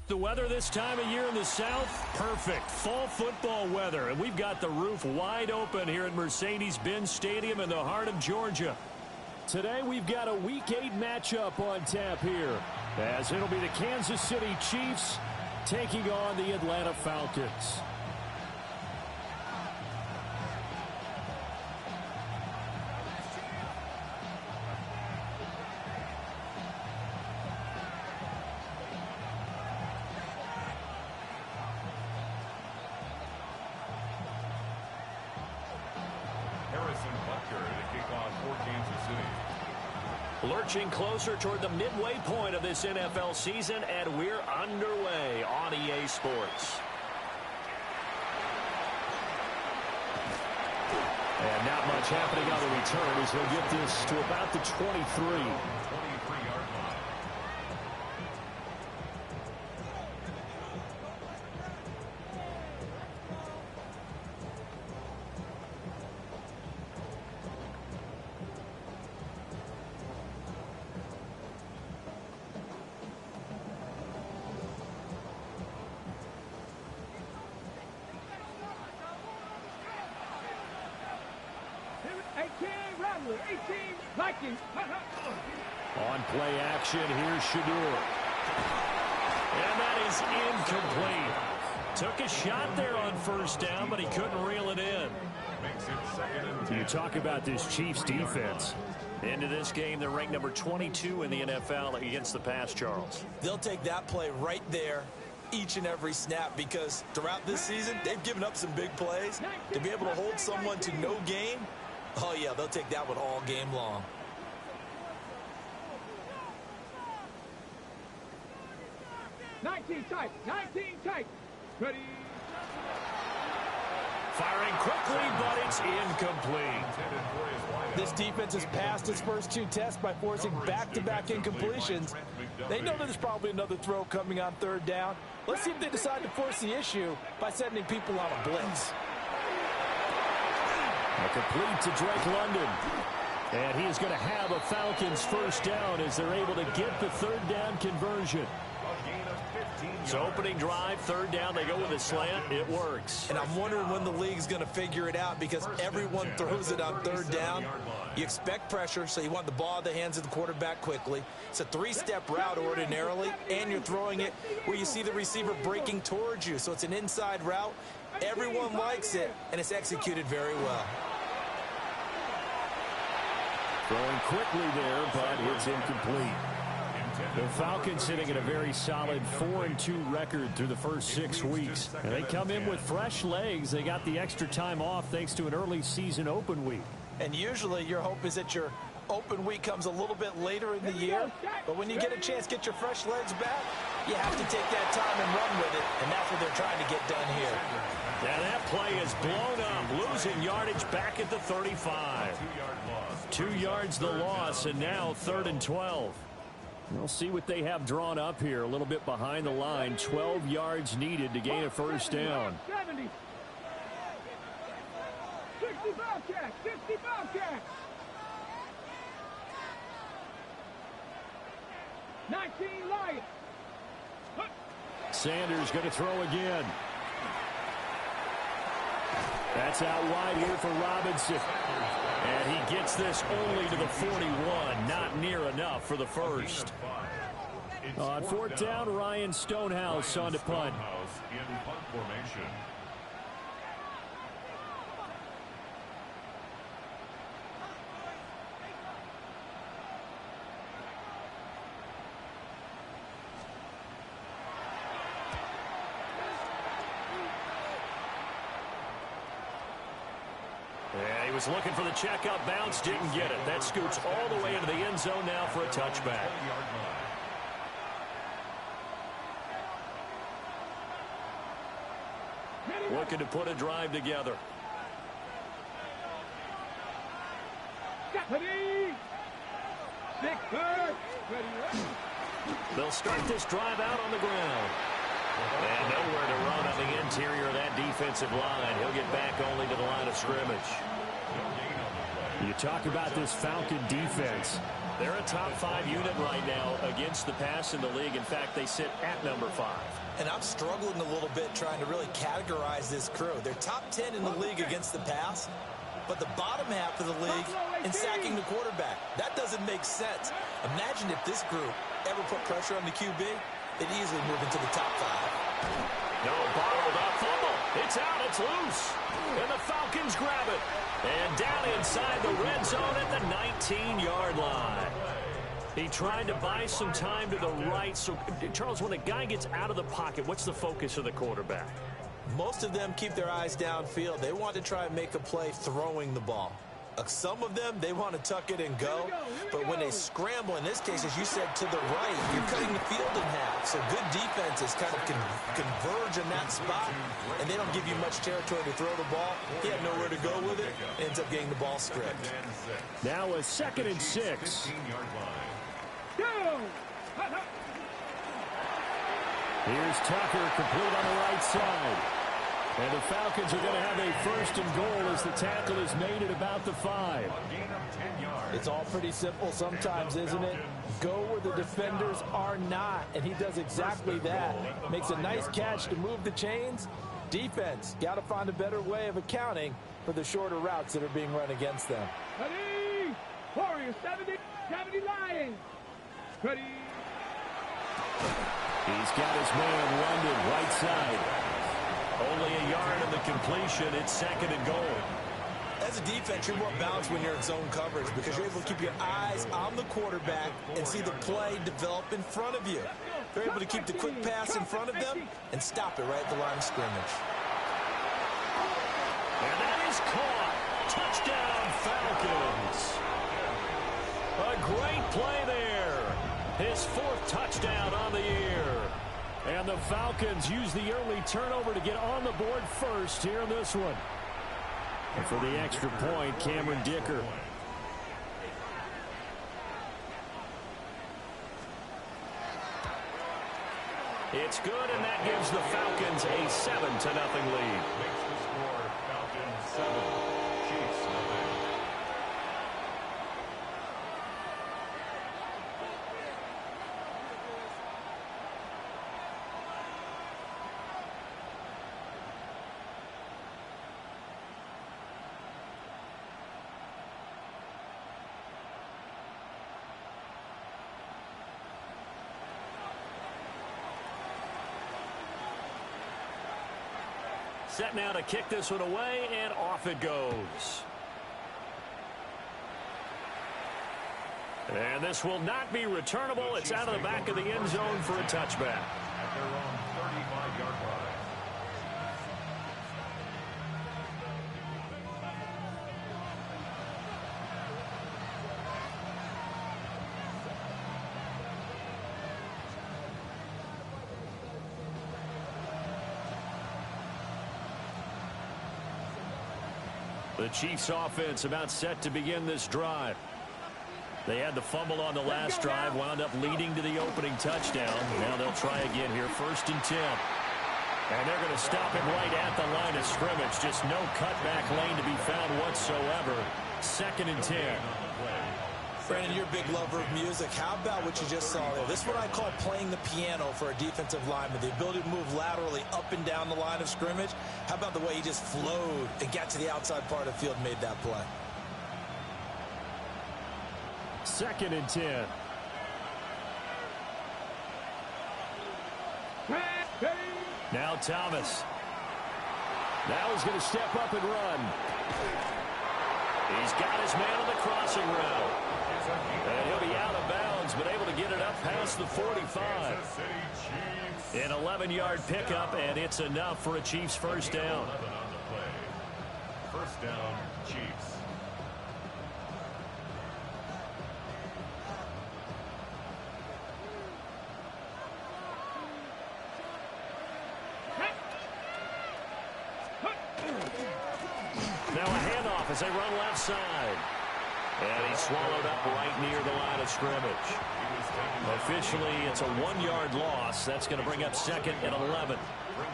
The weather this time of year in the South, perfect. Fall football weather. And we've got the roof wide open here at Mercedes-Benz Stadium in the heart of Georgia. Today we've got a Week 8 matchup on tap here, as it'll be the Kansas City Chiefs taking on the Atlanta Falcons. Lurching closer toward the midway point of this NFL season, and we're underway on EA Sports. And not much happening on the return as they'll get this to about the 23. On play action, here's Shadur. And that is incomplete. Took a shot there on first down, but he couldn't reel it in. You talk about this Chiefs defense. Into this game, they're ranked number 22 in the NFL against the pass, Charles. They'll take that play right there each and every snap, because throughout this season, they've given up some big plays. To be able to hold someone to no gain, oh yeah, they'll take that one all game long. Tight, 19 tight. Ready. Firing quickly, but it's incomplete. This defense has passed its first two tests by forcing back-to-back incompletions. They know there's probably another throw coming on third down. Let's see if they decide to force the issue by sending people on a blitz. A complete to Drake London. And he's going to have a Falcons first down as they're able to get the third down conversion. So opening drive, third down, they go with a slant. It works. And I'm wondering when the league's going to figure it out, because everyone throws it on third down. You expect pressure, so you want the ball in the hands of the quarterback quickly. It's a three-step route ordinarily, and you're throwing it where you see the receiver breaking towards you. So it's an inside route. Everyone likes it, and it's executed very well. Throwing quickly there, but it's incomplete. The Falcons sitting at a very solid 4-2 record through the first 6 weeks. And they come in with fresh legs. They got the extra time off thanks to an early season open week. And usually your hope is that your open week comes a little bit later in the year. But when you get a chance to get your fresh legs back, you have to take that time and run with it. And that's what they're trying to get done here. Yeah, that play is blown up, losing yardage back at the 35. 2 yards the loss, and now 3rd and 12. We'll see what they have drawn up here. A little bit behind the line. 12 yards needed to gain a first down. 70. 60 Bobcats. 60 Bobcats. 19 Lions. Sanders going to throw again. That's out wide here for Robinson. And he gets this only to the 41. Not near enough for the first. On 4th down, Ryan Stonehouse on to punt. Yeah, he was looking for the checkup bounce, didn't get it. That scoots all the way into the end zone now for a touchback. Looking to put a drive together. They'll start this drive out on the ground. And nowhere to run on the interior of that defensive line. He'll get back only to the line of scrimmage. You talk about this Falcon defense. They're a top 5 unit right now against the pass in the league. In fact, they sit at number 5. And I'm struggling a little bit trying to really categorize this crew. They're top 10 in the league against the pass, but the bottom half of the league in sacking the quarterback. That doesn't make sense. Imagine if this group ever put pressure on the QB, they'd easily move into the top 5. No, bottled up fumble. It's out. It's loose. And the Falcons grab it. And down inside the red zone at the 19-yard line. He tried to buy some time to the right. So, Charles, when a guy gets out of the pocket, what's the focus of the quarterback? Most of them keep their eyes downfield. They want to try and make a play throwing the ball. Some of them, they want to tuck it and go. But when they scramble, in this case, as you said, to the right, you're cutting the field in half. So good defenses kind of converge in that spot, and they don't give you much territory to throw the ball. He had nowhere to go with it. Ends up getting the ball stripped. Now a 2nd and 6. Here's Tucker, complete on the right side. And the Falcons are going to have a 1st and goal as the tackle is made at about the 5. It's all pretty simple sometimes, isn't it? Go where the defenders are not, and he does exactly that. Makes a nice catch to move the chains. Defense, got to find a better way of accounting for the shorter routes that are being run against them. Ready? Warriors 70 Lions. Ready? He's got his man London right side. Only a yard in the completion. It's 2nd and goal. As a defense, you're more balanced when you're in zone coverage because you're able to keep your eyes on the quarterback and see the play develop in front of you. They're able to keep the quick pass in front of them and stop it right at the line of scrimmage. And that is caught. Touchdown, Falcons. A great play there. His 4th touchdown on the year. And the Falcons use the early turnover to get on the board first here in this one. And for the extra point, Cameron Dicker. It's good, and that gives the Falcons a 7-0 lead. Makes the score Falcons 7, Chiefs 0. Set now to kick this one away, and off it goes. And this will not be returnable. It's out of the back of the end zone for a touchback. At their own 35-yard line. The Chiefs offense about set to begin this drive. They had the fumble on the last drive, wound up leading to the opening touchdown. Now they'll try again here, 1st and 10. And they're going to stop him right at the line of scrimmage. Just no cutback lane to be found whatsoever. 2nd and 10. Brandon, you're a big lover of music. How about what you just saw there? This is what I call playing the piano for a defensive lineman. The ability to move laterally up and down the line of scrimmage. How about the way he just flowed and got to the outside part of the field and made that play? 2nd and 10. Now Thomas. Now he's going to step up and run. He's got his man on the crossing route. And he'll be out of bounds, but able to get it up past the 45. An 11-yard pickup, and it's enough for a Chiefs 1st down. 11 on the play. 1st down, Chiefs. Now a handoff as they run left side. And he's swallowed up right near the line of scrimmage. Officially, it's a 1-yard loss. That's going to bring up 2nd and 11.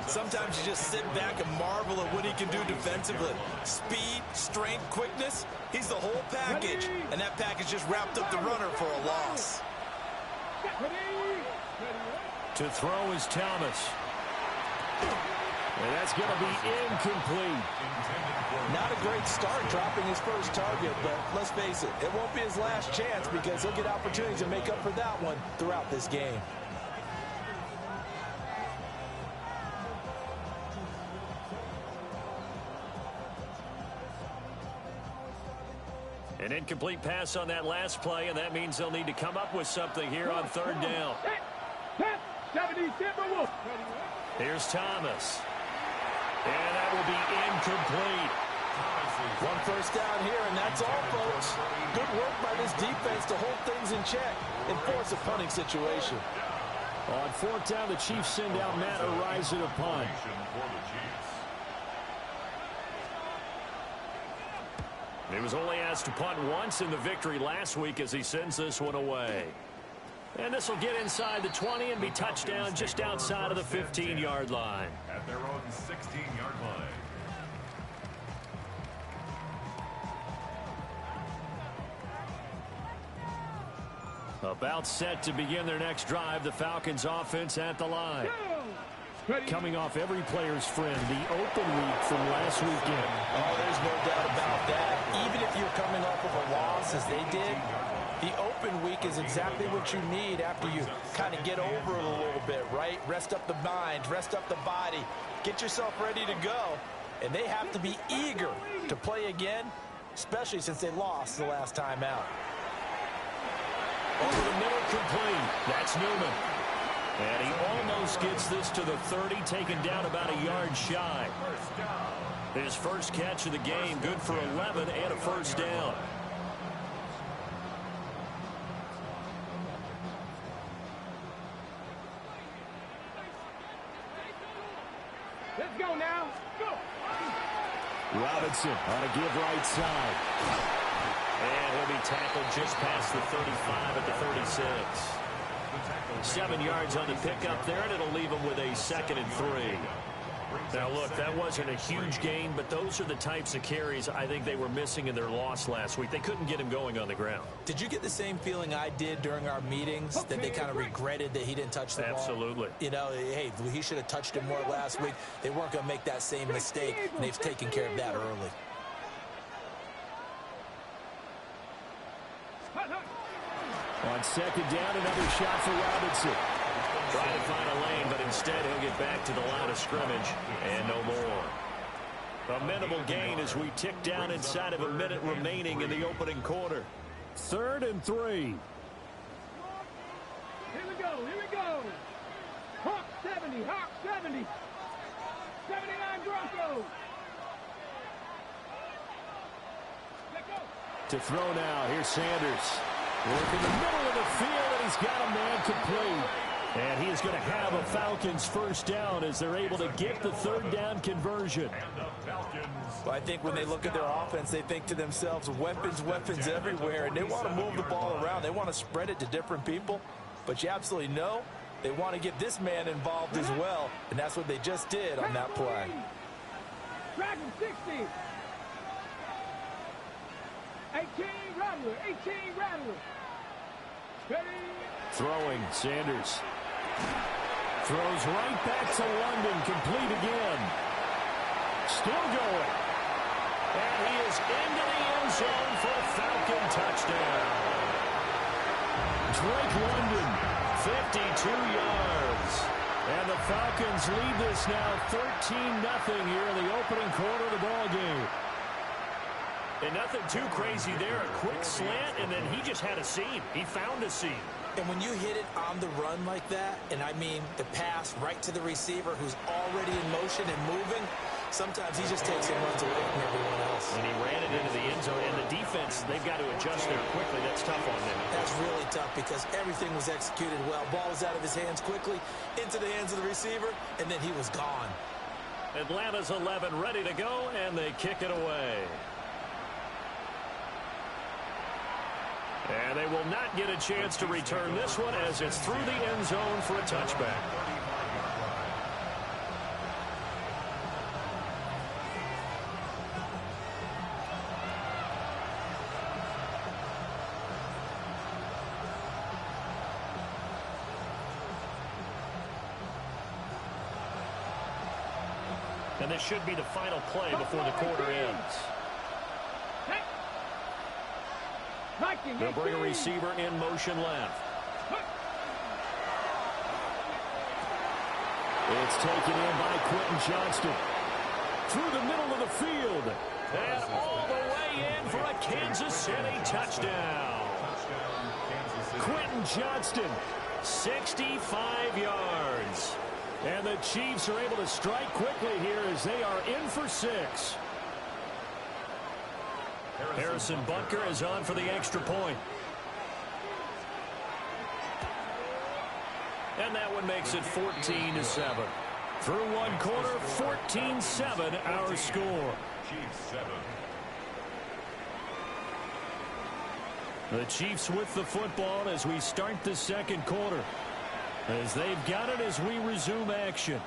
Sometimes you just sit back and marvel at what he can do defensively. Speed, strength, quickness, he's the whole package. And that package just wrapped up the runner for a loss. To throw is Thomas. And that's going to be incomplete. Not a great start dropping his first target, but let's face it, it won't be his last chance because he'll get opportunities to make up for that one throughout this game. An incomplete pass on that last play, and that means they'll need to come up with something here on third down. Here's Thomas. And that will be incomplete. One first down here, and that's all, folks. Good work by this defense to hold things in check and force a punting situation. On fourth down, the Chiefs send out Matt Araiza to punt. He was only asked to punt once in the victory last week as he sends this one away. And this will get inside the 20 and be touchdown just outside of the 15-yard line. At their own 16-yard line. About set to begin their next drive, the Falcons offense at the line. Coming off every player's friend, the open week from last weekend. Oh, there's no doubt about that. Even if you're coming off of a loss as they did, the open week is exactly what you need after you kind of get over it a little bit, right? Rest up the mind, rest up the body, get yourself ready to go. And they have to be eager to play again, especially since they lost the last time out. Over the middle, complete. That's Newman. And he almost gets this to the 30, taken down about a yard shy. His first catch of the game, good for 11 and a first down. Let's go now. Go. Robinson on a give right side. And he'll be tackled just past the 35 at the 36. 7 yards on the pickup there, and it'll leave him with a 2nd and 3. Now, look, that wasn't a huge gain, but those are the types of carries I think they were missing in their loss last week. They couldn't get him going on the ground. Did you get the same feeling I did during our meetings, that they kind of regretted that he didn't touch the ball? Absolutely. You know, hey, he should have touched it more last week. They weren't going to make that same mistake, and they've taken care of that early. On 2nd down, another shot for Robinson. Trying to find a lane, but instead he'll get back to the line of scrimmage, and no more. A minimal gain as we tick down inside of a minute remaining in the opening quarter. 3rd and 3. Here we go. Here we go. Hawk 70. Hawk 70. 79 Broncos. Let's go. To throw now, here's Sanders. Work in the middle of the field, and he's got a man complete. And he is going to have a Falcons first down as they're able to get the 3rd down conversion. Well, I think when they look at their offense, they think to themselves, weapons, weapons everywhere, and they want to move the ball around. They want to spread it to different people, but you absolutely know they want to get this man involved as well, and that's what they just did on that play. Dragon 60. 18 Rattler. 18 Rattler. Ready. Throwing, Sanders. Throws right back to London, complete again. Still going. And he is into the end zone for a Falcon touchdown. Drake London, 52 yards. And the Falcons lead this now 13-0 here in the opening quarter of the ball game. And nothing too crazy there. A quick slant, and then he just had a seam. He found a seam. And when you hit it on the run like that, and I mean the pass right to the receiver who's already in motion and moving, sometimes he just takes and runs away from everyone else. And he ran it into the end zone. And the defense, they've got to adjust there quickly. That's tough on them. That's really tough because everything was executed well. Ball was out of his hands quickly, into the hands of the receiver, and then he was gone. Atlanta's 11 ready to go, and they kick it away. And they will not get a chance to return this one as it's through the end zone for a touchback. And this should be the final play before the quarter ends. They'll bring a receiver in motion left. It's taken in by Quentin Johnston. Through the middle of the field. And all the way in for a Kansas City touchdown. Quentin Johnston, 65 yards. And the Chiefs are able to strike quickly here as they are in for 6. Harrison Butker is on for the extra point. And that one makes it 14-7. Through one quarter, 14-7 our score. Chiefs 7. The Chiefs with the football as we start the second quarter. As they've got it as we resume action.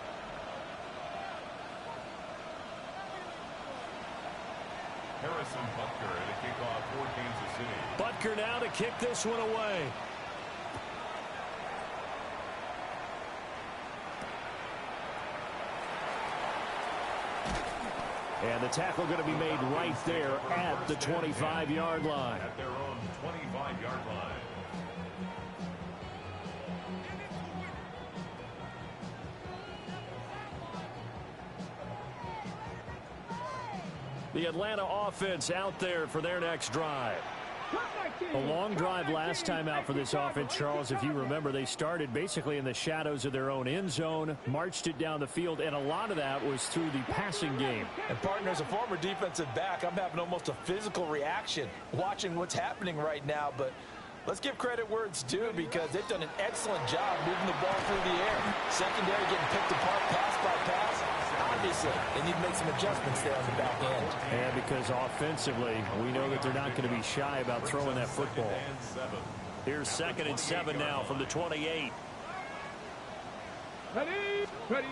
Harrison Butker at a kickoff for Kansas City. Butker now to kick this one away. And the tackle going to be made right there at the 25-yard line. At their own 25-yard line. The Atlanta offense out there for their next drive. A long drive last time out for this offense, Charles. If you remember, they started basically in the shadows of their own end zone, marched it down the field, and a lot of that was through the passing game. And partner, as a former defensive back, I'm having almost a physical reaction watching what's happening right now. But let's give credit where it's due because they've done an excellent job moving the ball through the air. Secondary getting picked apart pass by pass. Obviously, they need to make some adjustments there on the back end. And because offensively, we know that they're not going to be shy about throwing that football. Here's 2nd and 7 now from the 28. Ready.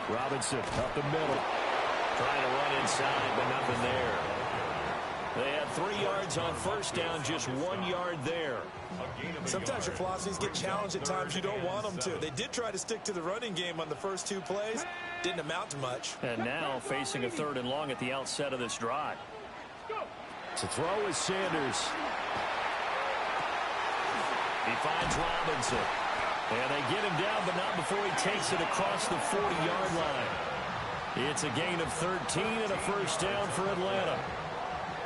Robinson up the middle. Trying to run inside, but nothing there. They had 3 yards on first down, just 1 yard there. Sometimes your philosophies get challenged at times you don't want them to. They did try to stick to the running game on the first 2 plays. Didn't amount to much. And now facing a 3rd and long at the outset of this drive. To throw is Sanders. He finds Robinson. And they get him down, but not before he takes it across the 40-yard line. It's a gain of 13 and a first down for Atlanta.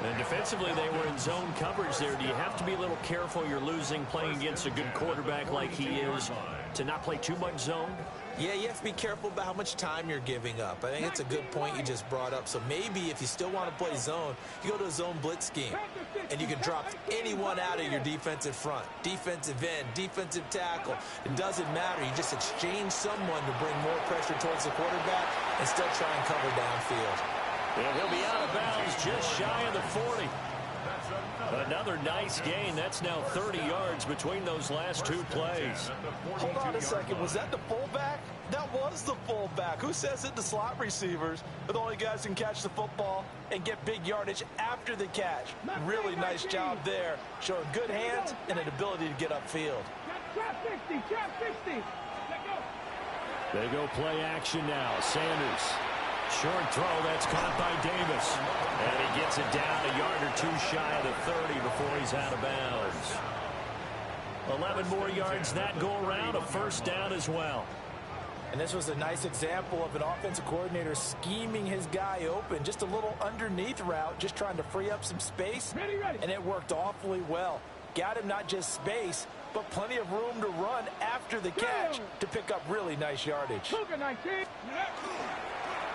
And defensively, they were in zone coverage there. Do you have to be a little careful you're losing playing against a good quarterback like he is to not play too much zone? Yeah, you have to be careful about how much time you're giving up. I think it's a good point you just brought up. So maybe if you still want to play zone, you go to a zone blitz scheme. And you can drop anyone out of your defensive front. Defensive end, defensive tackle. It doesn't matter. You just exchange someone to bring more pressure towards the quarterback and still try and cover downfield. And he'll be out of bounds just shy of the 40. Another nice gain. That's now 30 yards between those last 2 plays. Hold on a second. Was that the fullback? That was the fullback. Who says it? The slot receivers are the only guys who can catch the football and get big yardage after the catch. Really nice job there. Showing good hands and an ability to get upfield. Trap 60. They go play action now. Sanders. Short throw, that's caught by Davis. And he gets it down a yard or 2 shy of the 30 before he's out of bounds. 11 more yards that go around, a first down as well. And this was a nice example of an offensive coordinator scheming his guy open. Just a little underneath route, just trying to free up some space. And it worked awfully well. Got him not just space, but plenty of room to run after the catch to pick up really nice yardage.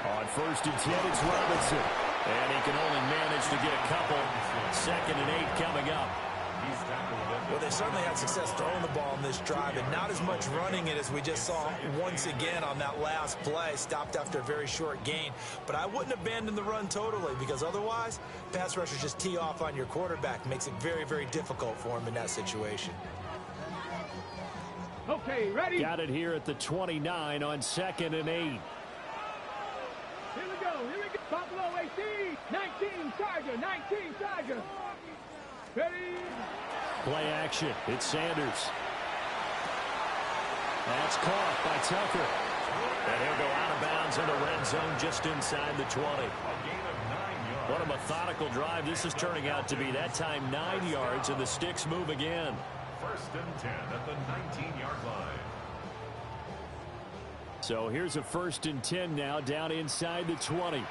On 1st and 10, it's Robinson. And he can only manage to get a couple. 2nd and 8 coming up. Well, they certainly had success throwing the ball in this drive, and not as much running it as we just saw once again on that last play. Stopped after a very short gain. But I wouldn't abandon the run totally, because otherwise, pass rushers just tee off on your quarterback. Makes it very, very difficult for him in that situation. Okay, ready? Got it here at the 29 on 2nd and 8. Here we go. Buffalo 18, 19 Tiger. Ready? Play action. It's Sanders. That's caught by Tucker. And he'll go out of bounds in the red zone just inside the 20. What a methodical drive this is turning out to be. That time 9 yards, and the sticks move again. 1st and 10 at the 19-yard line. So here's a 1st and 10 now, down inside the 20.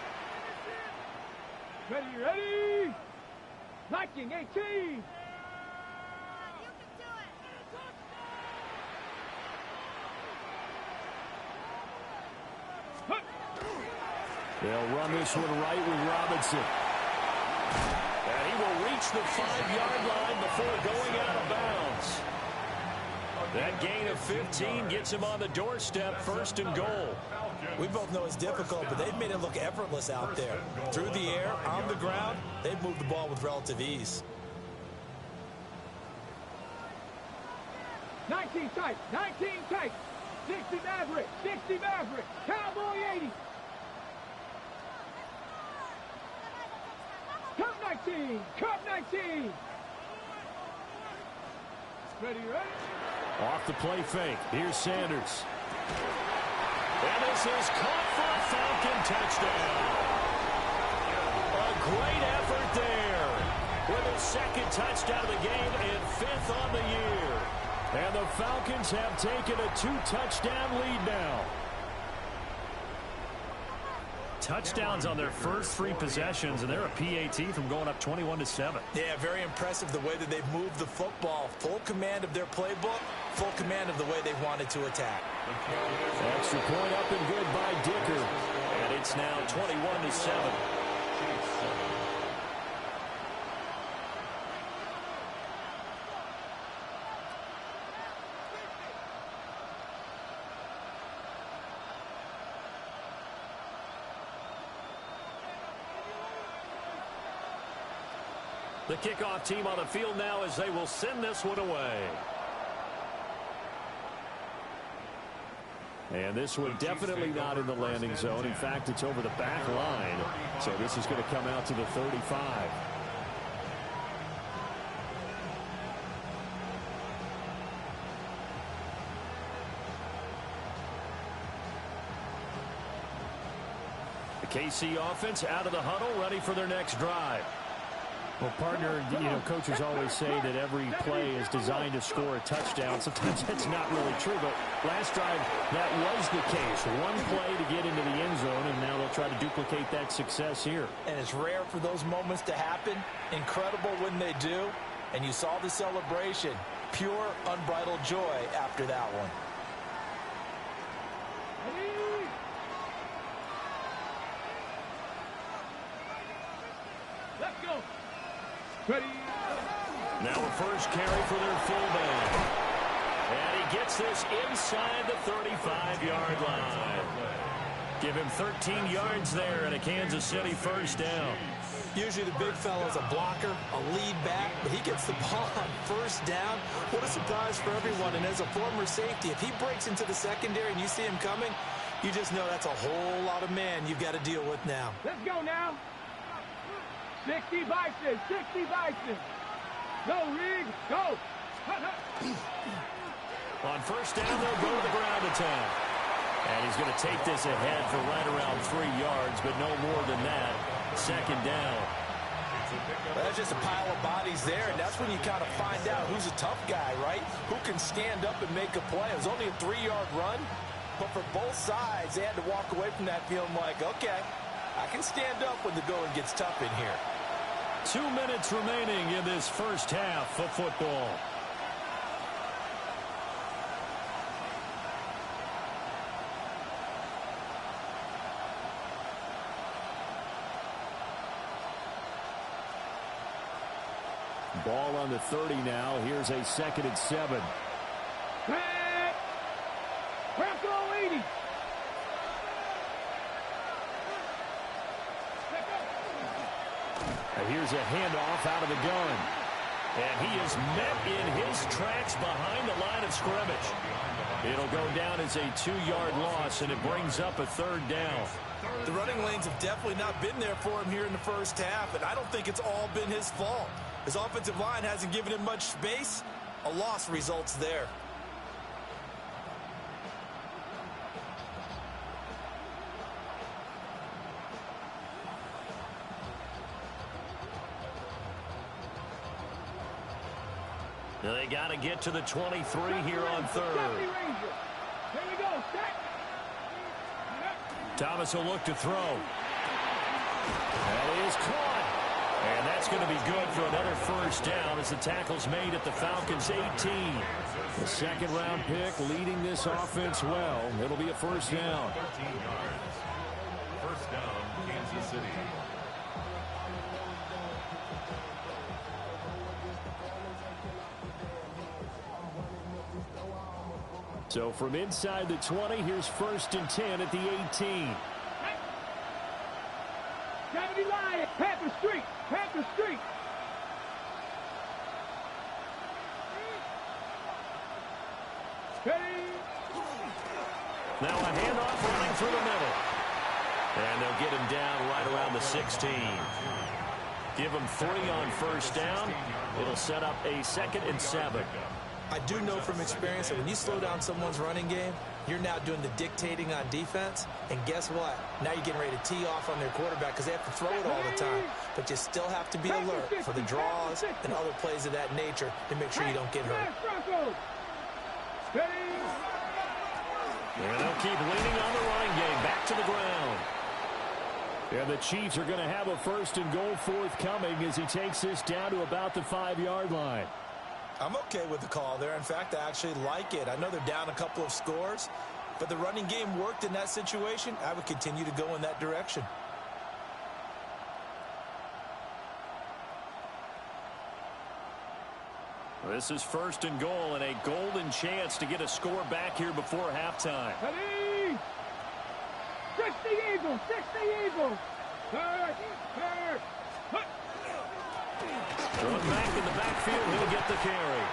Ready? Liking 18. They'll run this one right with Robinson. And he will reach the 5-yard line before going out of bounds. That gain of 15 gets him on the doorstep, 1st and goal. We both know it's difficult, but they've made it look effortless out there. Through the air, on the ground, they've moved the ball with relative ease. 19 tight. 60 Maverick. Cowboy 80. Cup 19. Ready? Off the play fake. Here's Sanders. And this is caught for a Falcon touchdown. A great effort there. With his 2nd touchdown of the game and 5th on the year. And the Falcons have taken a 2-touchdown lead now. Touchdowns on their first 3 possessions, and they're a PAT from going up 21-7. Yeah, very impressive the way that they've moved the football. Full command of their playbook, full command of the way they wanted to attack. Extra point up and good by Dicker. And it's now 21-7. The kickoff team on the field now as they will send this one away. And this one definitely not in the landing zone. In fact, it's over the back line. So this is going to come out to the 35. The KC offense out of the huddle, ready for their next drive. Well, partner, coaches always say that every play is designed to score a touchdown. Sometimes that's not really true, but last drive, that was the case. One play to get into the end zone, and now they'll try to duplicate that success here. And it's rare for those moments to happen. Incredible when they do. And you saw the celebration. Pure, unbridled joy after that one. Let's go. Ready? Now a first carry for their fullback. And he gets this inside the 35-yard line. Give him 13 yards there and a Kansas City 1st down. Usually the big fella's a blocker, a lead back, but he gets the ball on 1st down. What a surprise for everyone. And as a former safety, if he breaks into the secondary and you see him coming, you just know that's a whole lot of man you've got to deal with now. Let's go now. 60 Bison. Go, Rig. Go. On 1st down, they'll go to the ground attack. And he's going to take this ahead for right around 3 yards, but no more than that. 2nd down. Well, that's just a pile of bodies there, and that's when you kind of find out who's a tough guy, right? Who can stand up and make a play. It was only a 3-yard run, but for both sides, they had to walk away from that feeling like, okay, I can stand up when the going gets tough in here. 2 minutes remaining in this first half of football. Ball on the 30 now. Here's a 2nd and 7. Bronco 80. Here's a handoff out of the gun. And he is met in his tracks behind the line of scrimmage. It'll go down as a 2-yard loss, and it brings up a 3rd down. The running lanes have definitely not been there for him here in the first half, and I don't think it's all been his fault. His offensive line hasn't given him much space. A loss results there. got to get to the 23 here on third. Here we go. Set. Thomas will look to throw. That is caught. And that's going to be good for another first down as the tackle's made at the Falcons' 18. The second-round pick leading this offense well. It'll be a first down. 13 yards. First down, Kansas City. So from inside the 20, here's 1st and 10 at the 18. 70 line. Panther Street. Panther Street. Steady. Now a handoff running through the middle. And they'll get him down right around the 16. Give him 3 on first down. It'll set up a 2nd and 7. I do know from experience that when you slow down someone's running game, you're now doing the dictating on defense. And guess what? Now you're getting ready to tee off on their quarterback because they have to throw it all the time. But you still have to be alert for the draws and other plays of that nature to make sure you don't get hurt. And they'll keep leaning on the running game. Back to the ground. And the Chiefs are going to have a 1st and goal forthcoming as he takes this down to about the 5-yard line. I'm okay with the call there. In fact, I actually like it. I know they're down a couple of scores, but the running game worked in that situation. I would continue to go in that direction. This is 1st and goal and a golden chance to get a score back here before halftime. Ready? 60 Eagles. 60 Eagles. Third. Thrown back in the backfield, he'll get the carry.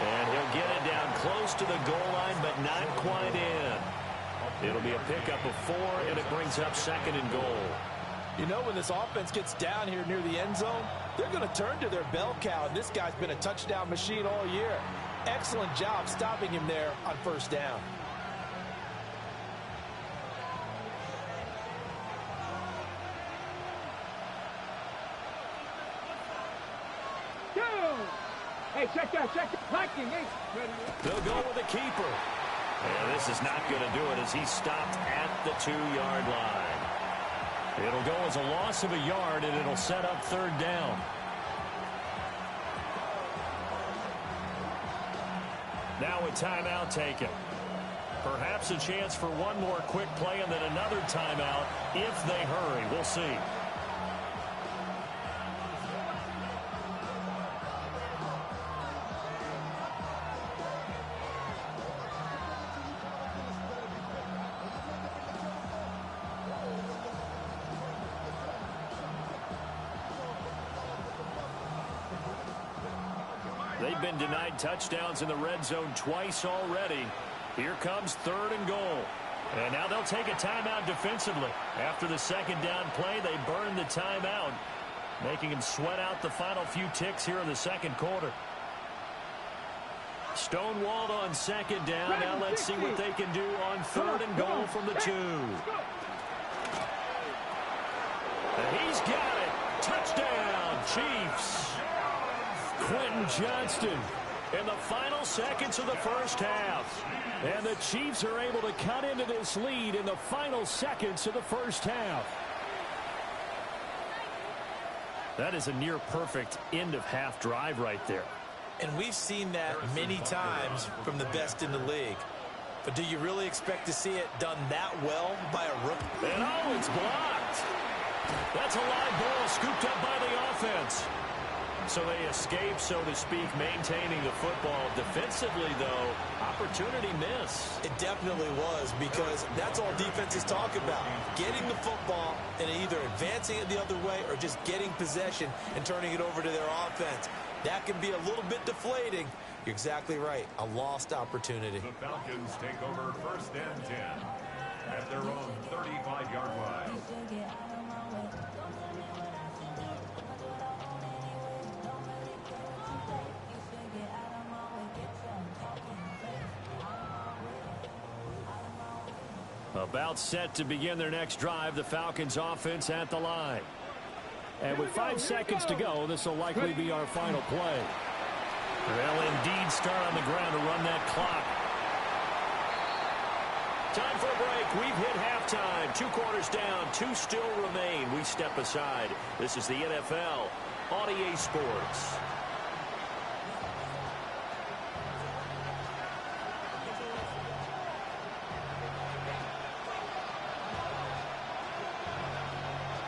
And he'll get it down close to the goal line, but not quite in. It'll be a pickup of 4, and it brings up 2nd and goal. You know, when this offense gets down here near the end zone, they're going to turn to their bell cow, and this guy's been a touchdown machine all year. Excellent job stopping him there on first down. Hey, check that. Hiking. Hey. They'll go with the keeper. And this is not going to do it as he's stopped at the 2-yard line. It'll go as a loss of a yard, and it'll set up 3rd down. Now a timeout taken. Perhaps a chance for one more quick play and then another timeout if they hurry. We'll see. They've been denied touchdowns in the red zone twice already. Here comes 3rd and goal. And now they'll take a timeout defensively. After the 2nd down play, they burn the timeout, making them sweat out the final few ticks here in the 2nd quarter. Stonewalled on 2nd down. Now let's see what they can do on 3rd and goal from the 2. And he's got it. Touchdown, Chiefs. Quentin Johnston in the final seconds of the first half. And the Chiefs are able to cut into this lead in the final seconds of the first half. That is a near-perfect end-of-half drive right there. And we've seen that many times from the best in the league. But do you really expect to see it done that well by a rookie? And oh, it's blocked. That's a live ball scooped up by the offense. So they escape, so to speak, maintaining the football. Defensively, though, opportunity miss. It definitely was, because that's all defenses talk about. Getting the football and either advancing it the other way or just getting possession and turning it over to their offense. That can be a little bit deflating. You're exactly right. A lost opportunity. The Falcons take over 1st and 10 at their own 35-yard line. About set to begin their next drive, the Falcons offense at the line. And with 5 seconds to go, this will likely be our final play. They'll indeed start on the ground to run that clock. Time for a break. We've hit halftime. 2 quarters down. 2 still remain. We step aside. This is the NFL on EA Sports.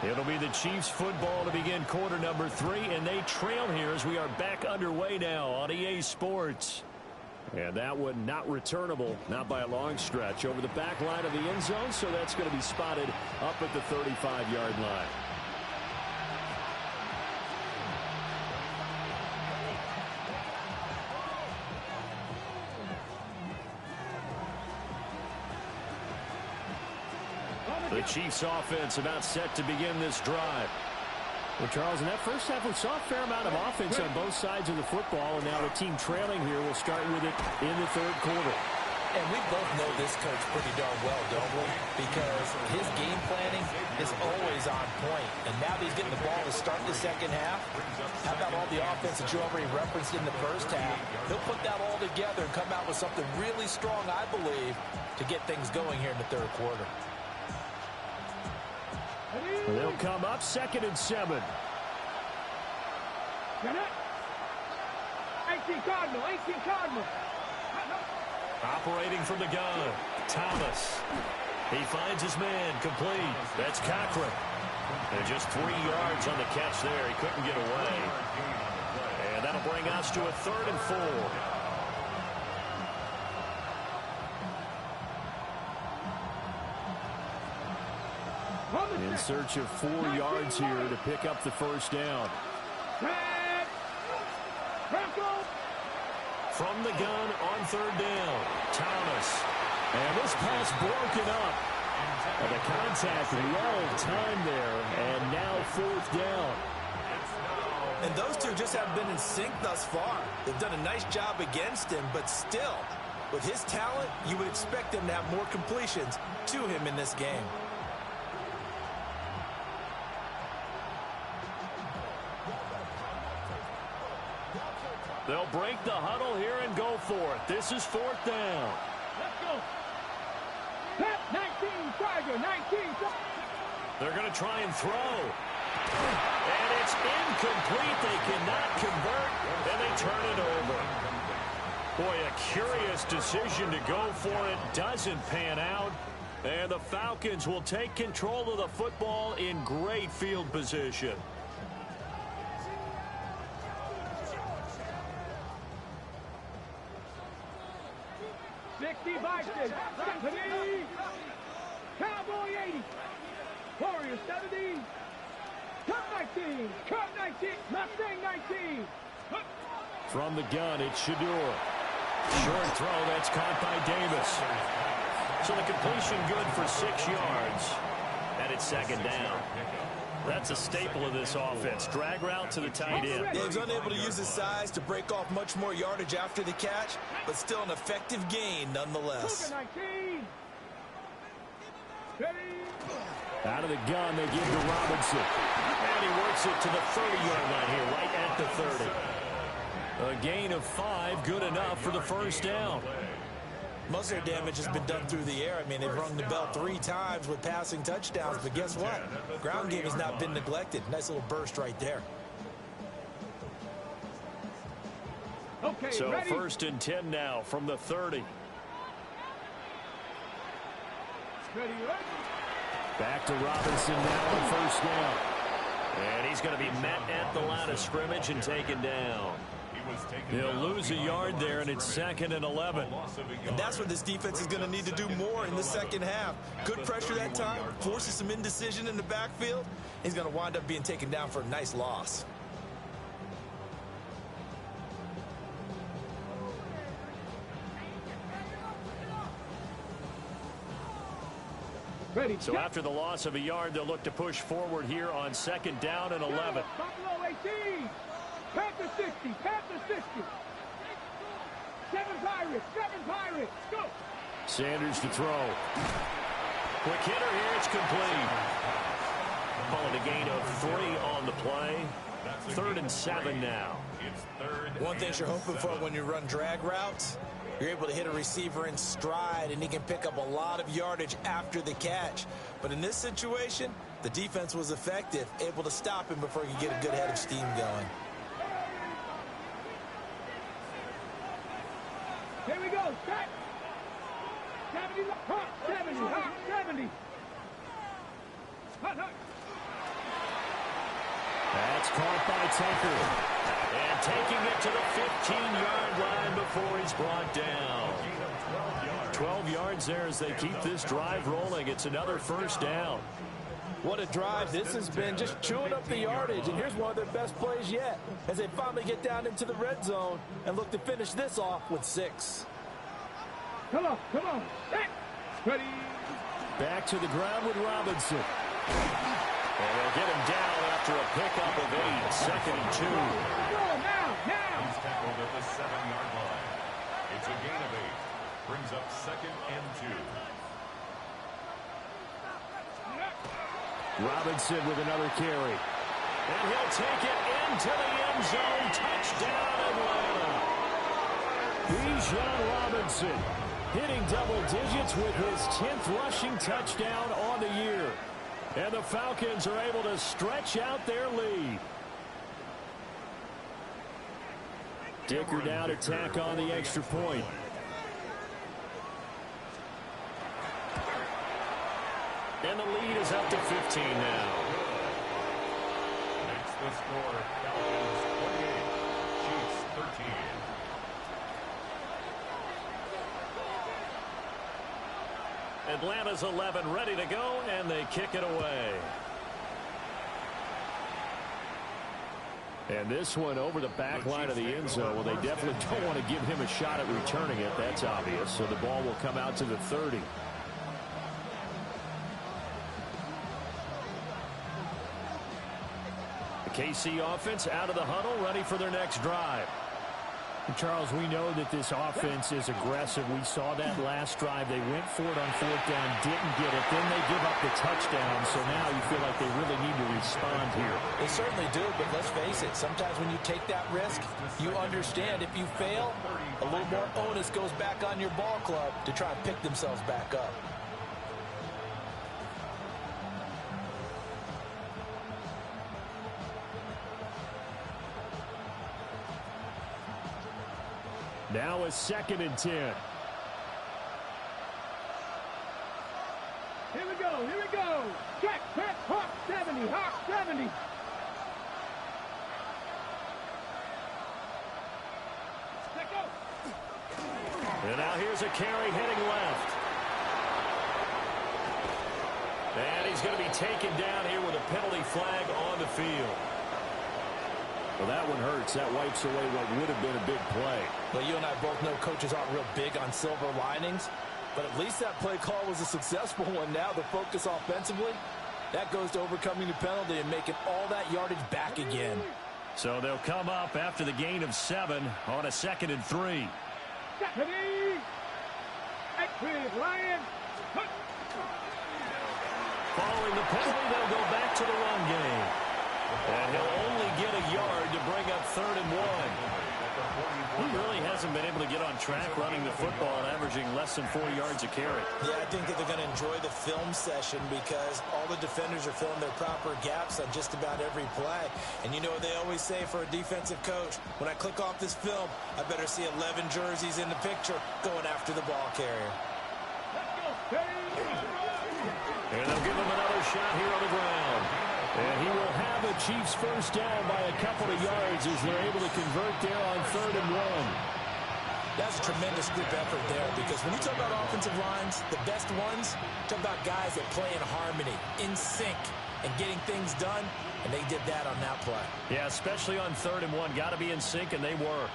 It'll be the Chiefs football to begin quarter number 3, and they trail here as we are back underway now on EA Sports. And that one not returnable, not by a long stretch, over the back line of the end zone, so that's going to be spotted up at the 35-yard line. The Chiefs offense about set to begin this drive. Well, Charles, in that first half, we saw a fair amount of offense on both sides of the football, and now the team trailing here will start with it in the third quarter. And we both know this coach pretty darn well, don't we? Because his game planning is always on point. And now that he's getting the ball to start the second half, how about all the offense that you already referenced in the first half? He'll put that all together and come out with something really strong, I believe, to get things going here in the third quarter. They'll come up 2nd and 7. 18 Cardinal, 18 Cardinal. Operating from the gun, Thomas. He finds his man, complete. That's Cochran. And just 3 yards on the catch there. He couldn't get away. And that'll bring us to a 3rd and 4. In search of 4 yards here to pick up the first down. From the gun on 3rd down, Thomas. And this pass broken up. And the contact well timed there, and now 4th down. And those two just haven't been in sync thus far. They've done a nice job against him, but still, with his talent, you would expect him to have more completions to him in this game. They'll break the huddle here and go for it. This is 4th down. Let's go. 19, Tiger, 19. They're going to try and throw. And it's incomplete. They cannot convert, and they turn it over. Boy, a curious decision to go for it. Doesn't pan out. And the Falcons will take control of the football in great field position. Cowboy 80, Warrior 70, Cut 19, Cut 19, Mustang 19. From the gun, it's Shador. Short throw, that's caught by Davis. So the completion good for 6 yards. And it's 2nd down. That's a staple of this offense. Drag route to the tight end. Yeah, he's unable to use his size to break off much more yardage after the catch, but still an effective gain nonetheless. Out of the gun, they give to Robinson. And he works it to the 30-yard line here, right at the 30. A gain of 5, good enough for the first down. Most of their damage has been done through the air. I mean, they've rung the bell 3 times with passing touchdowns, but guess what? Ground game has not been neglected. Nice little burst right there. Okay, so ready? 1st and 10 now from the 30. Ready. Back to Robinson now on 1st down. And he's going to be met at the line of scrimmage and taken down. He'll lose a yard there, and it's 2nd and 11. And that's what this defense is going to need to do more in the second half. Good pressure that time, forces some indecision in the backfield. He's going to wind up being taken down for a nice loss. Ready. So after the loss of a yard, they'll look to push forward here on 2nd down and 11. Buffalo 18. Panther 60. Panther 60. 7 Pirates. 7 Pirates. Go. Sanders to throw. Quick hitter here. It's complete. Calling a gain of 3 on the play. 3rd and 7 now. It's third. One thing you're hoping for when you run drag routes, you're able to hit a receiver in stride, and he can pick up a lot of yardage after the catch. But in this situation, the defense was effective, able to stop him before he could get a good head of steam going. Here we go. Set. 70. Hot 70. Hot 70. Hot, hot. That's caught by Tucker. And taking it to the 15-yard line before he's brought down. 12 yards there as they keep this drive rolling. It's another first down. What a drive this has been, just chewing up the yardage. And here's one of their best plays yet as they finally get down into the red zone and look to finish this off with 6. Come on, come on. Set. Ready. Back to the ground with Robinson. And they'll get him down after a pickup of 8. Second and 2. Go now, now. He's tackled at the 7-yard line. It's a gain of 8. Brings up second and 2. Robinson with another carry. And he'll take it into the end zone. Touchdown, Atlanta. Bijan Robinson hitting double digits with his 10th rushing touchdown on the year. And the Falcons are able to stretch out their lead. Dicker down to tack on the extra point. And the lead is up to 15 now. Makes the score Falcons 28, Chiefs 13. Atlanta's 11 ready to go, and they kick it away. And this one over the back line of the end zone. Well, they definitely don't want to give him a shot at returning it. That's obvious. So the ball will come out to the 30. The KC offense out of the huddle, ready for their next drive. Charles, we know that this offense is aggressive. We saw that last drive. They went for it on 4th down, didn't get it. Then they give up the touchdown. So now you feel like they really need to respond here. They certainly do, but let's face it. Sometimes when you take that risk, you understand if you fail, a little more onus goes back on your ball club to try and pick themselves back up. Now a 2nd and 10. Here we go, here we go. Check, check, Hawk 70, Hawk 70. Let go. And now here's a carry heading left. And he's going to be taken down here with a penalty flag on the field. Well, that one hurts. That wipes away what would have been a big play. Well, you and I both know coaches aren't real big on silver linings, but at least that play call was a successful one. Now the focus offensively, that goes to overcoming the penalty and making all that yardage back again. So they'll come up after the gain of 7 on a 2nd and 3. Ready. Exit, Lion. Following the penalty, they'll go back to the run game. And he'll only get a yard to bring up 3rd and 1. He really hasn't been able to get on track running the football and averaging less than 4 yards a carry. Yeah, I think that they're going to enjoy the film session because all the defenders are filling their proper gaps on just about every play. And you know what they always say for a defensive coach? When I click off this film, I better see 11 jerseys in the picture going after the ball carrier. And they'll give him another shot here on the ground. And he will have the Chiefs first down by a couple of yards as they're able to convert there on 3rd and 1. That's a tremendous group effort there because when you talk about offensive lines, the best ones, talk about guys that play in harmony, in sync, and getting things done, and they did that on that play. Yeah, especially on 3rd and 1. Got to be in sync, and they were.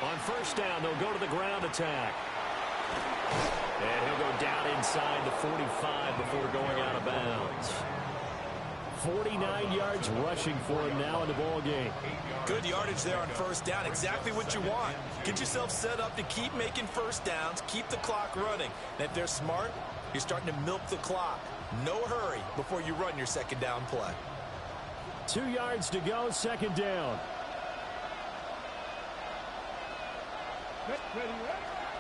On 1st down, they'll go to the ground attack. And he'll go down inside the 45 before going out of bounds. 49 yards rushing for him now in the ball game. Good yardage there on 1st down. Exactly what you want. Get yourself set up to keep making 1st downs, keep the clock running. And if they're smart, You're starting to milk the clock. No hurry before you run your second down play. 2 yards to go, second down.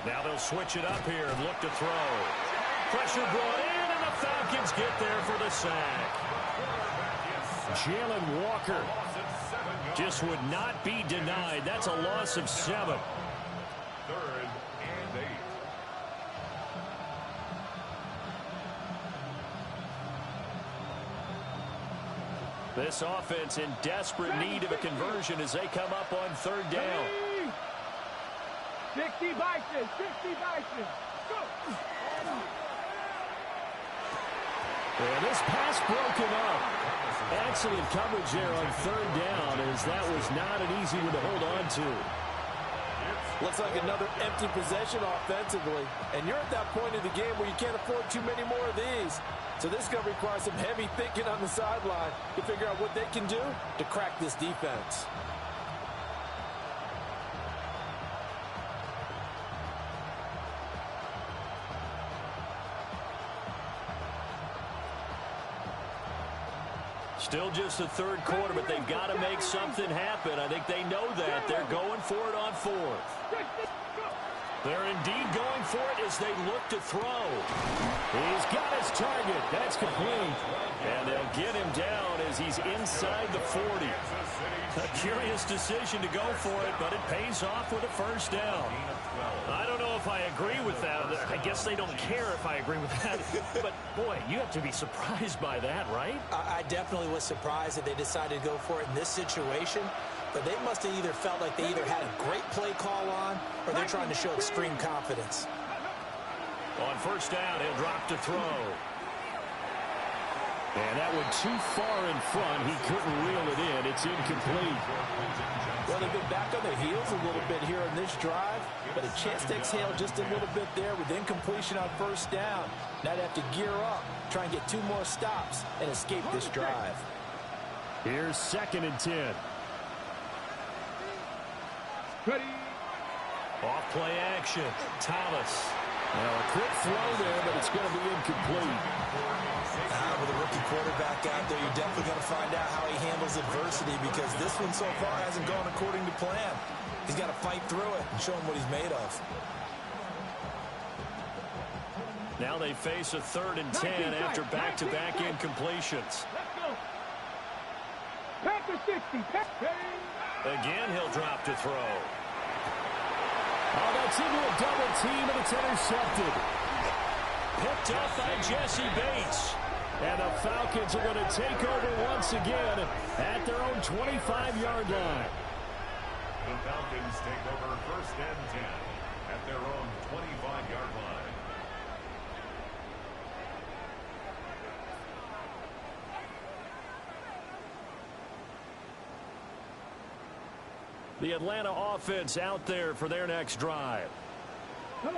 Now they'll switch it up here and look to throw. Pressure brought in, and the Falcons get there for the sack. Jalen Walker just would not be denied. That's a loss of 7. 3rd and 8. This offense in desperate need of a conversion as they come up on 3rd down. 60 Bison, 60 Bison. Go. And this pass broken up. Excellent coverage there on 3rd down, as that was not an easy one to hold on to. Looks like another empty possession offensively. And you're at that point of the game where you can't afford too many more of these. So this is going to require some heavy thinking on the sideline to figure out what they can do to crack this defense. Still just the 3rd quarter, but they've got to make something happen. I think they know that. They're going for it on 4th. They're indeed going for it as they look to throw. He's got his target. That's complete. And they'll get him down as he's inside the 40. A curious decision to go for it, but it pays off with a 1st down. I don't know if I agree with that. I guess they don't care if I agree with that. But, boy, you have to be surprised by that, right? I definitely was surprised that they decided to go for it in this situation. But they must have either felt like they either had a great play call on or they're trying to show extreme confidence. On 1st down, he'll drop to throw. And that went too far in front. He couldn't reel it in. It's incomplete. Well, they've been back on their heels a little bit here on this drive, but a chance to exhale just a little bit there with incompletion on 1st down. Now they have to gear up, try and get 2 more stops, and escape this drive. Here's 2nd and 10. Ready. Off play action. Thomas. Now a quick throw there, but it's going to be incomplete. With a rookie quarterback out there, you're definitely going to find out how he handles adversity, because this one so far hasn't gone according to plan. He's got to fight through it and show him what he's made of. Now they face a 3rd and 10 after back-to-back incompletions. Let's go. Panther 60. Again, he'll drop to throw. Oh, that's into a double team, and it's intercepted. Picked up by Jesse Bates. And the Falcons are going to take over once again at their own 25-yard line. The Falcons take over 1st and 10 at their own 25-yard line. The Atlanta offense out there for their next drive.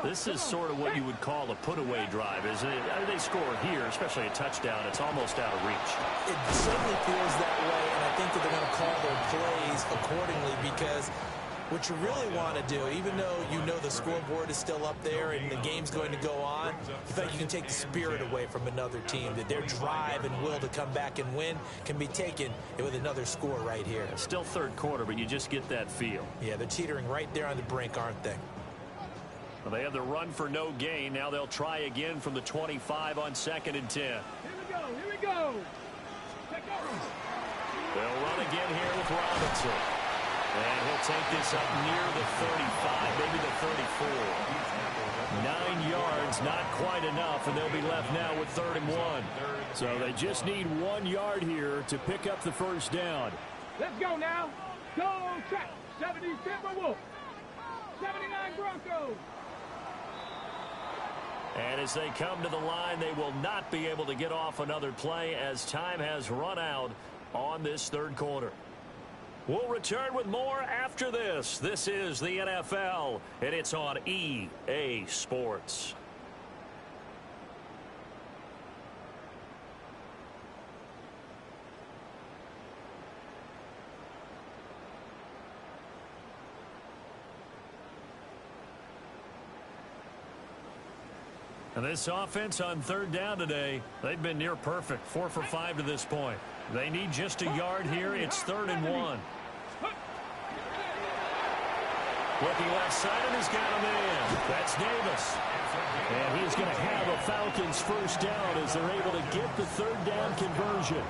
This is sort of what you would call a put-away drive, isn't it? I mean, they score here, especially a touchdown. It's almost out of reach. It certainly feels that way, and I think that they're going to call their plays accordingly, because what you really want to do, even though you know the scoreboard is still up there and the game's going to go on, you think you can take the spirit away from another team, that their drive and will to come back and win can be taken with another score right here. Still 3rd quarter, but you just get that feel. Yeah, they're teetering right there on the brink, aren't they? Well, they have the run for no gain. Now they'll try again from the 25 on 2nd and 10. Here we go. Here we go. They'll run again here with Robinson. And he'll take this up near the 35, maybe the 34. 9 yards, not quite enough, and they'll be left now with 3rd and 1. So they just need 1 yard here to pick up the 1st down. Let's go now. Go check. 70 Timberwolves. 79 Broncos. And as they come to the line, they will not be able to get off another play as time has run out on this 3rd quarter. We'll return with more after this. This is the NFL, and it's on EA Sports. And this offense on third down today, they've been near perfect. 4 for 5 to this point. They need just a yard here. It's 3rd and 1. Looking left side, and he's got a man. That's Davis. And he's going to have a Falcons first down as they're able to get the 3rd down conversion.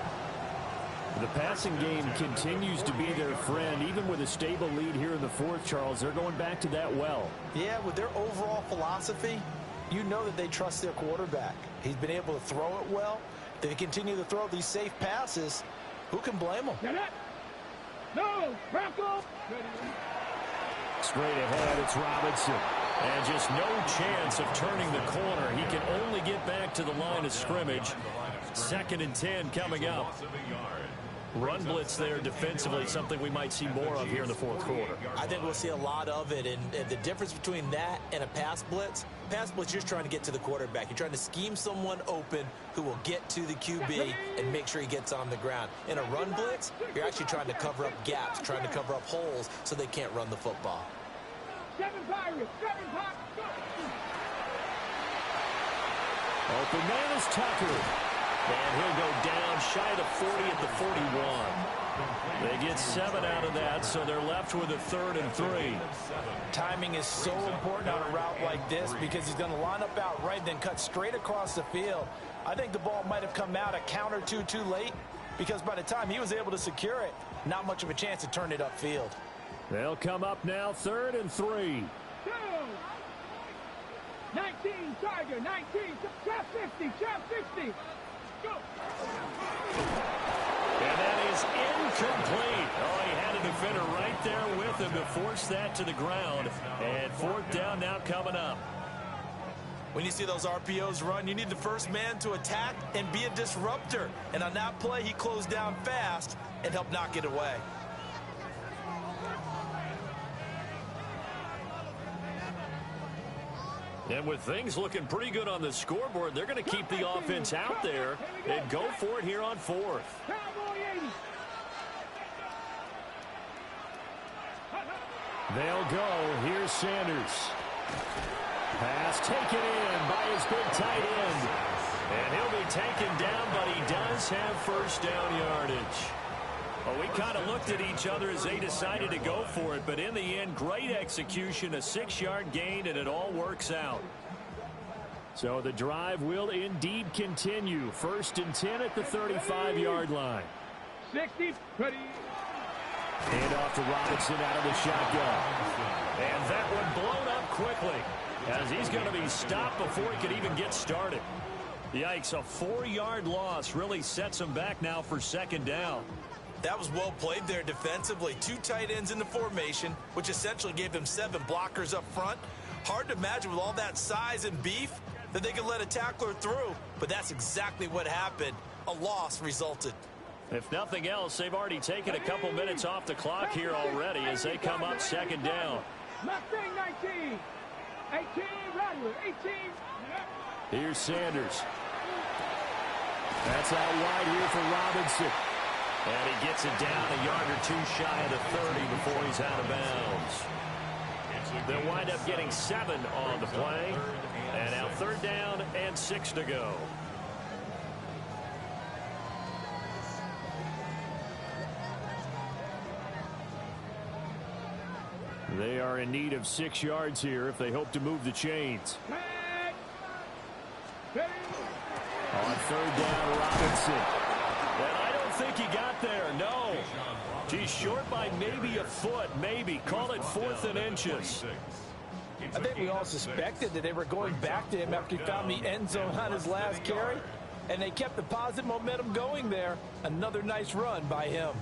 The passing game continues to be their friend. Even with a stable lead here in the 4th, Charles, they're going back to that well. Yeah, with their overall philosophy, you know that they trust their quarterback. He's been able to throw it well. They continue to throw these safe passes. Who can blame them? No, Bronco. Straight ahead, it's Robinson. And just no chance of turning the corner. He can only get back to the line of scrimmage. 2nd and 10 coming up. Run blitz there defensively, something we might see more of here in the 4th quarter. I think we'll see a lot of it, and the difference between that and a pass blitz, you're just trying to get to the quarterback. You're trying to scheme someone open who will get to the QB and make sure he gets on the ground. In a run blitz, you're actually trying to cover up gaps, trying to cover up holes so they can't run the football. 7 Pirates, 7 Pirates, go! Open man is Tucker. And he'll go down shy of the 40 at the 41. They get 7 out of that, so they're left with a 3rd and 3. Timing is so important on a route like this because he's going to line up out right, then cut straight across the field. I think the ball might have come out a count or two too late because by the time he was able to secure it, not much of a chance to turn it upfield. They'll come up now 3rd and 3. 19, Tiger, 19, trap 50, trap 50. Go. And that is incomplete. Oh, he had a defender right there with him to force that to the ground. And 4th down now coming up. When you see those RPOs run, you need the first man to attack and be a disruptor. And on that play, he closed down fast and helped knock it away. And with things looking pretty good on the scoreboard, they're going to keep the offense out there and go for it here on 4th. They'll go. Here's Sanders. Pass taken in by his big tight end. And he'll be taken down, but he does have first down yardage. Well, we kind of looked at each other as they decided to go for it, but in the end, great execution, a 6-yard gain, and it all works out. So the drive will indeed continue. 1st and 10 at the 35-yard line. 60, ready. Hand off to Robinson out of the shotgun. And that one blown up quickly as he's going to be stopped before he could even get started. Yikes, a 4-yard loss really sets him back now for 2nd down. That was well played there defensively. 2 tight ends in the formation, which essentially gave them 7 blockers up front. Hard to imagine with all that size and beef that they could let a tackler through, but that's exactly what happened. A loss resulted. If nothing else, they've already taken a couple minutes off the clock here already as they come up 2nd down. Mustang 19, 18, Rattler, 18. Here's Sanders. That's out wide here for Robinson. And he gets it down a yard or 2 shy of the 30 before he's out of bounds. They'll wind up getting 7 on the play. And now 3rd down and 6 to go. They are in need of 6 yards here if they hope to move the chains. On 3rd down, Robinson. And I don't think he got there, no. He's short by maybe a foot, maybe. Call it 4th and inches. I think we all suspected that they were going back to him after he found the end zone on his last carry, and they kept the positive momentum going there. Another nice run by him.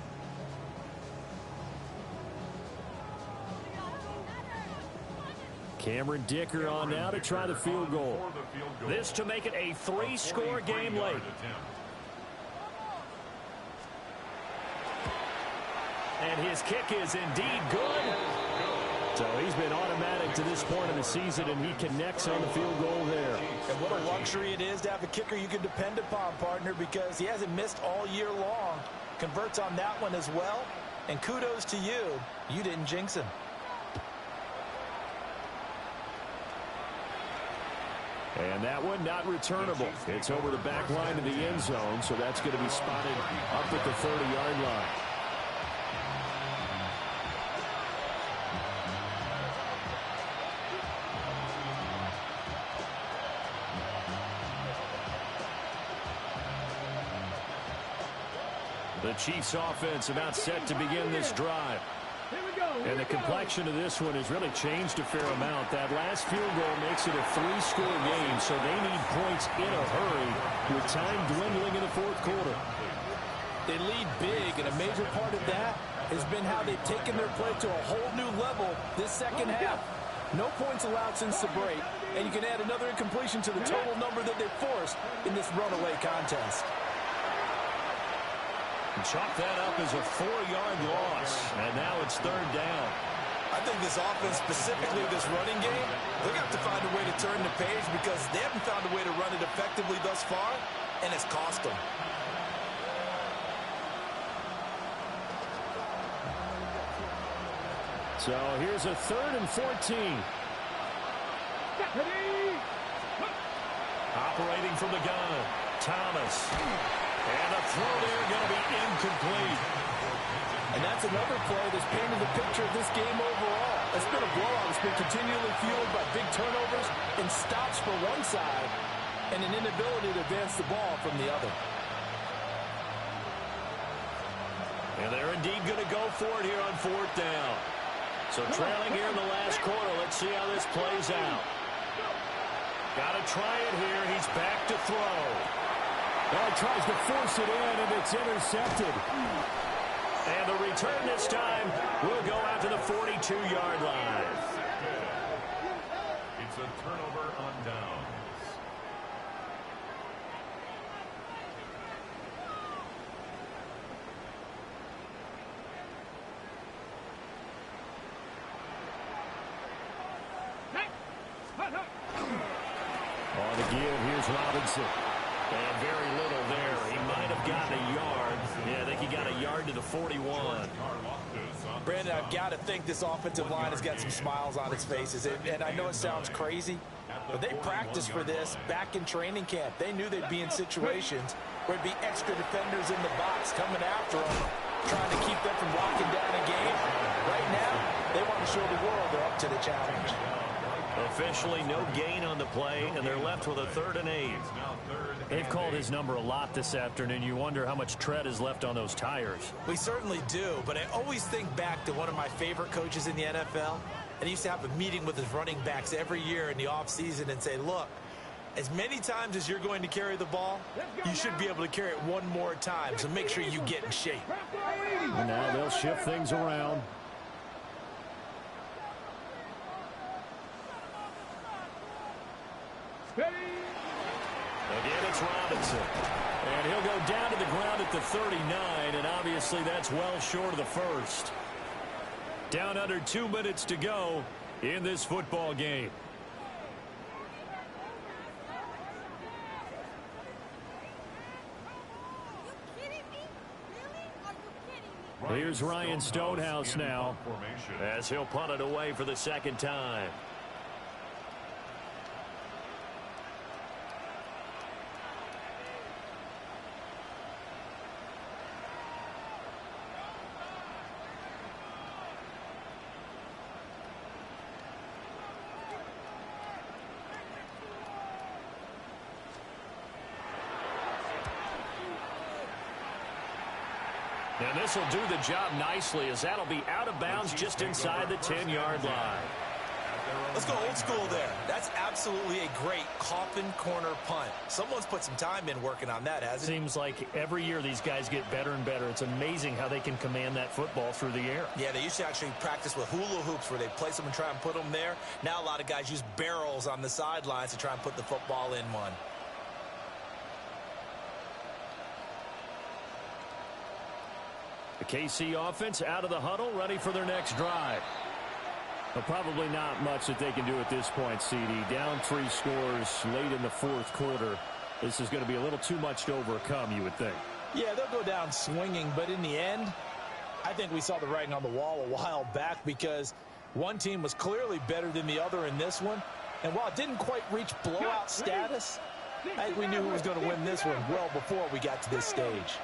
Cameron Dicker on now to try the field goal. This to make it a 3-score game late. And his kick is indeed good. So he's been automatic to this point of the season, and he connects on the field goal there. And what a luxury it is to have a kicker you can depend upon, partner, because he hasn't missed all year long. Converts on that one as well. And kudos to you. You didn't jinx him. And that one not returnable. It's over the back line of the end zone, so that's going to be spotted up at the 30-yard line. The Chiefs offense about set to begin this drive. And the complexion of this one has really changed a fair amount. That last field goal makes it a 3-score game, so they need points in a hurry with time dwindling in the fourth quarter. They lead big, and a major part of that has been how they've taken their play to a whole new level this second half. No points allowed since the break, and you can add another incompletion to the total number that they forced in this runaway contest. Chalk that up as a 4-yard loss, and now it's third down. I think this offense, specifically this running game, they're going to have to find a way to turn the page because they haven't found a way to run it effectively thus far, and it's cost them. So here's a 3rd and 14. Operating from the gun, Thomas. And a throw there going to be incomplete. And that's another play that's painted the picture of this game overall. It's been a blowout. It's been continually fueled by big turnovers and stops for one side and an inability to advance the ball from the other. And they're indeed going to go for it here on 4th down. So trailing here in the last quarter. Let's see how this plays out. Got to try it here. He's back to throw. Well, he tries to force it in, and it's intercepted. And the return this time will go out to the 42-yard line. It's a turnover on downs. On the give, here's Robinson. And very little there. He might have gotten a yard. Yeah, I think he got a yard to the 41. Brandon, I've got to think this offensive line has got some smiles on its faces. And I know it sounds crazy, but they practiced for this back in training camp. They knew they'd be in situations where it'd be extra defenders in the box coming after them, trying to keep them from locking down a game. Right now, they want to show the world they're up to the challenge. Officially no gain on the play, and they're left with a 3rd and 8. They've called his number a lot this afternoon. You wonder how much tread is left on those tires. We certainly do, but I always think back to one of my favorite coaches in the NFL, and he used to have a meeting with his running backs every year in the offseason and say, look, as many times as you're going to carry the ball, you should be able to carry it one more time, so make sure you get in shape. And now they'll shift things around. Again, it's Robinson. And he'll go down to the ground at the 39, and obviously that's well short of the first. Down under 2 minutes to go in this football game. Here's Ryan Stonehouse now as he'll punt it away for the 2nd time. And this will do the job nicely as that'll be out of bounds just inside the 10-yard line. Let's go old school there. That's absolutely a great coffin corner punt. Someone's put some time in working on that, hasn't it? Seems like every year these guys get better and better. It's amazing how they can command that football through the air. Yeah, they used to actually practice with hula hoops where they place them and try and put them there. Now a lot of guys use barrels on the sidelines to try and put the football in one. The KC offense out of the huddle, ready for their next drive. But probably not much that they can do at this point, CD. Down 3 scores late in the 4th quarter. This is going to be a little too much to overcome, you would think. Yeah, they'll go down swinging, but in the end, I think we saw the writing on the wall a while back because one team was clearly better than the other in this one, And while it didn't quite reach blowout status, I think we knew who was going to win this one well before we got to this stage.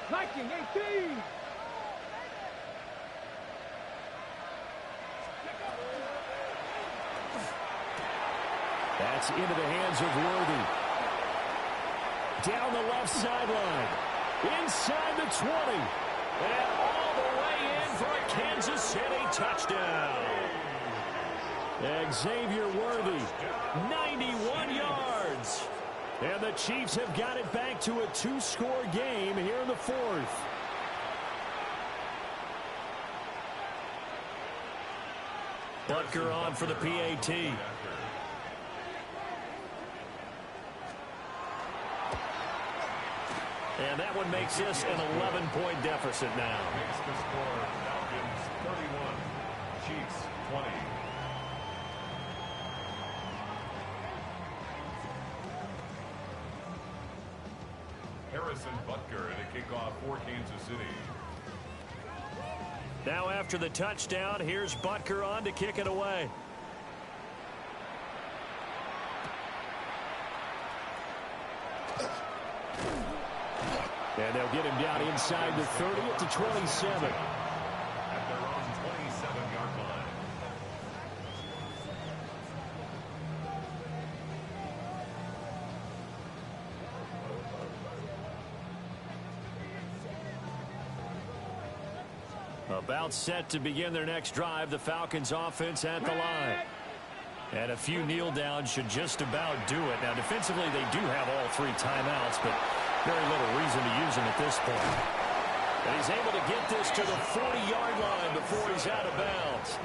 Viking 18. That's into the hands of Worthy. Down the left sideline. Inside the 20. And all the way in for a Kansas City touchdown. Xavier Worthy, 91 yards. And the Chiefs have got it back to a 2-score game here in the fourth. Butker on for the PAT. And that one makes this an 11-point deficit now. Makes the score Falcons 31, Chiefs 20. Harrison Butker to kick off for Kansas City. Now after the touchdown, here's Butker on to kick it away. And they'll get him down inside the 30 to 27. At their own 27-yard line. About set to begin their next drive, the Falcons offense at the line. And a few kneel downs should just about do it. Now defensively they do have all 3 timeouts, but very little reason to use them at this point. And he's able to get this to the 40-yard line before he's out of bounds.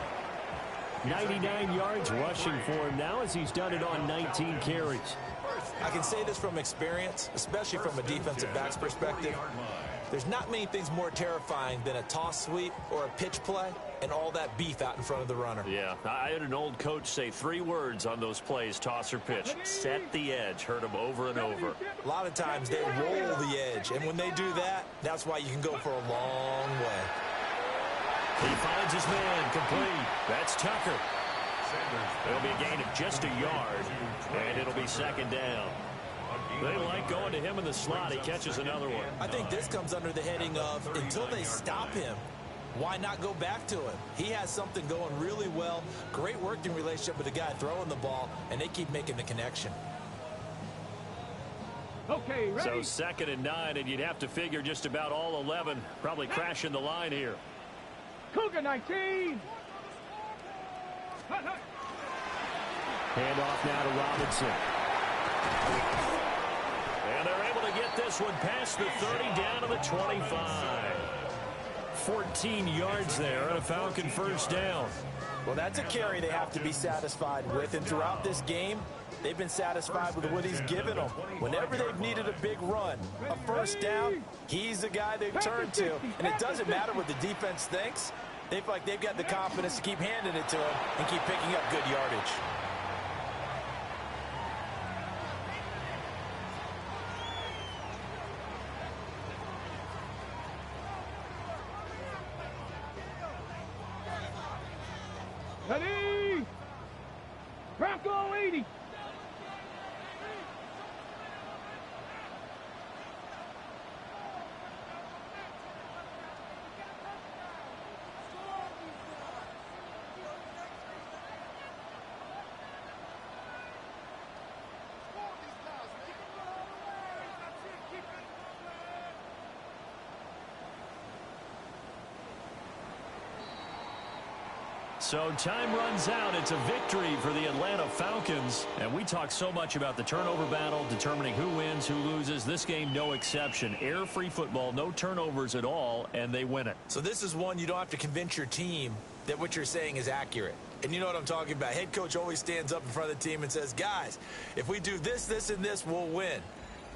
99 yards rushing for him now as he's done it on 19 carries. I can say this from experience, especially from a defensive back's perspective. There's not many things more terrifying than a toss sweep or a pitch play and all that beef out in front of the runner. Yeah, I had an old coach say 3 words on those plays, toss or pitch. Set the edge. Heard him over and over. A lot of times they roll the edge, and when they do that, that's why you can go for a long way. He finds his man complete. That's Tucker. It'll be a gain of just a yard, and it'll be second down. They like going to him in the slot. He catches another one. I think this comes under the heading of until they stop him, why not go back to him? He has something going really well. Great working relationship with the guy throwing the ball, and they keep making the connection. Okay, ready? So 2nd and 9, and you'd have to figure just about all 11 probably crashing the line here. Cougar 19. Hand off now to Robinson. And they're able to get this one past the 30 down to the 25. 14 yards there and a Falcon first down. Well, that's a carry they have to be satisfied with. And throughout this game, they've been satisfied with what he's given them. Whenever they've needed a big run, a first down, he's the guy they've turned to. And it doesn't matter what the defense thinks. They feel like they've got the confidence to keep handing it to him and keep picking up good yardage. Ready? Bronco 80. So time runs out. It's a victory for the Atlanta Falcons. And we talk so much about the turnover battle, determining who wins, who loses. This game, no exception. Error-free football, no turnovers at all, and they win it. So this is one you don't have to convince your team that what you're saying is accurate. And you know what I'm talking about. Head coach always stands up in front of the team and says, guys, if we do this, this, and this, we'll win.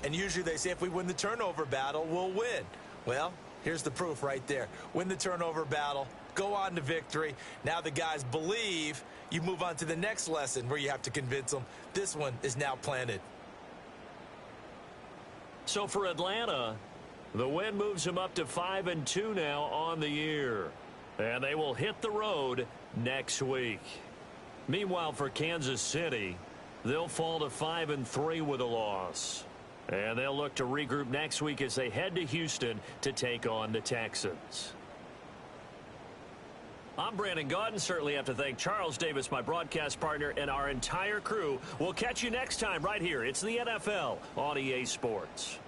And usually they say if we win the turnover battle, we'll win. Well, here's the proof right there. Win the turnover battle. Go on to victory. Now the guys believe. You move on to the next lesson where you have to convince them. This one is now planted. So for Atlanta, the win moves them up to 5-2 now on the year. And they will hit the road next week. Meanwhile, for Kansas City, they'll fall to 5-3 with a loss. And they'll look to regroup next week as they head to Houston to take on the Texans. I'm Brandon Gaudin. Certainly have to thank Charles Davis, my broadcast partner, and our entire crew. We'll catch you next time right here. It's the NFL on EA Sports.